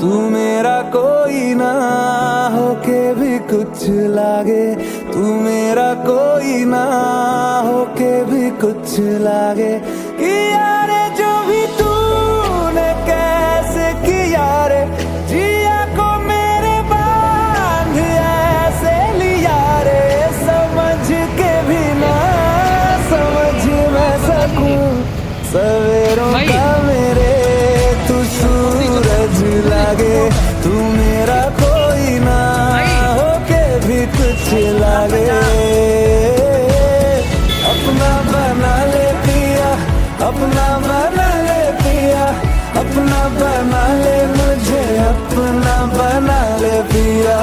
तू मेरा कोई ना होके भी कुछ लागे, तू मेरा कोई ना होके भी कुछ लागे। कि यारे जो भी तूने कैसे किया रे, जिया को मेरे बांध ऐसे लिया रे, समझ के भी ना समझ मैं सकूं सवेरों का मेरे तू सूरज लागे, तू मेरा कोई ना होके भी कुछ लागे। अपना बना ले पिया, अपना बना ले पिया, अपना बना ले मुझे, अपना बना ले पिया,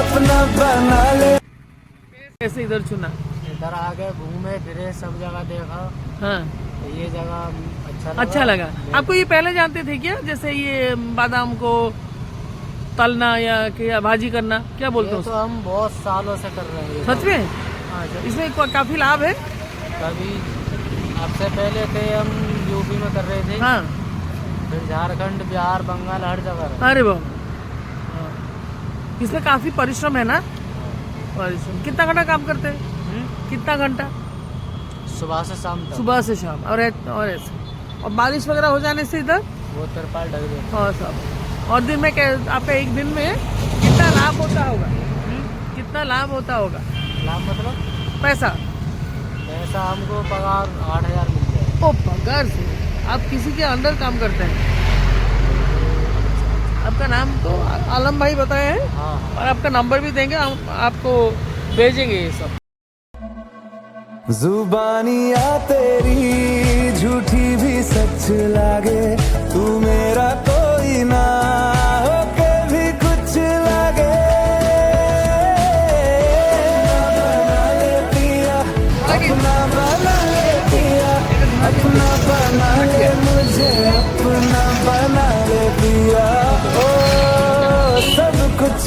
अपना बना ले। कैसे इधर चुना? इधर आ गए, घूमे फिरे, सब जगह देखा। हाँ, तो ये जगह अच्छा लगा। आपको ये पहले जानते थे क्या, जैसे ये बादाम को तलना या क्या भाजी करना, क्या बोलते हो? तो हम बहुत सालों से कर रहे हैं। सच में? हाँ, इसमें काफी लाभ है। कभी आपसे पहले थे हम यूपी में कर रहे थे। हाँ, फिर झारखंड, बिहार, बंगाल, हर जगह। अरे बाबा, इसमें काफी परिश्रम है ना? परिश्रम। कितना घंटा काम करते हैं? कितना घंटा? सुबह से शाम तक। सुबह से शाम। और ऐसे और बारिश वगैरह हो जाने से इधर वो तिरपाल ढक देते। और सब। और दिन में आपका एक दिन में कितना लाभ होता होगा? कितना लाभ होता होगा? लाभ मतलब पैसा? पैसा हमको पगार 8,000 मिलता है। ओ, पगार से? आप किसी के अंडर काम करते हैं? आपका नाम तो आलम भाई बताए हैं। हाँ। और आपका नंबर भी देंगे, हम आपको भेजेंगे ये सब। जुबानियाँ तेरी झूठी भी सच लागे, तू मेरा कोई ना होके भी कुछ लागे। बना ले पिया, अपना बना ले पिया, अपना बना ले मुझे, अपना बना ले पिया। ओ सब कुछ